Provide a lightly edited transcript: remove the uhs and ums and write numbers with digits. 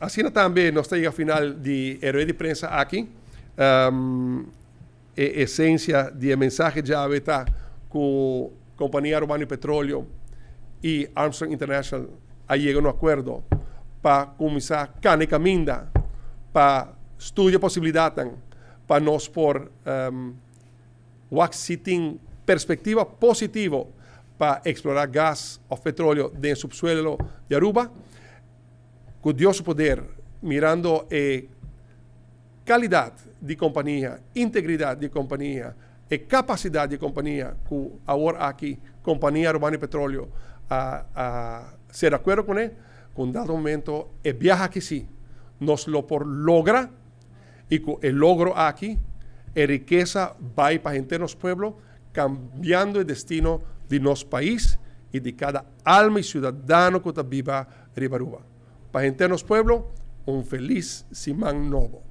Assim também nós temos a final de Héroe de Prensa aqui. Essência de mensagem já está com a Companhia Urbana de Petróleo e Armstrong International a chegar a um acordo para começar a caminhar para estudar a possibilidade para nós por perspectiva positiva para explorar gás ou petróleo no subsuelo de Aruba, com Deus poder, mirando a qualidade de companhia, integridade de companhia e capacidade de companhia que agora aqui, Companhia Urbana de Petróleo, a ser de acordo com ele, com dado momento, e viaja aqui sim, nos lo por logra, e com o logro aqui, a riqueza vai para a gente de nosso pueblo, cambiando o destino de nosso país e de cada alma e cidadano que está viva em Aruba. Para a gente de nosso pueblo, feliz Simán Novo.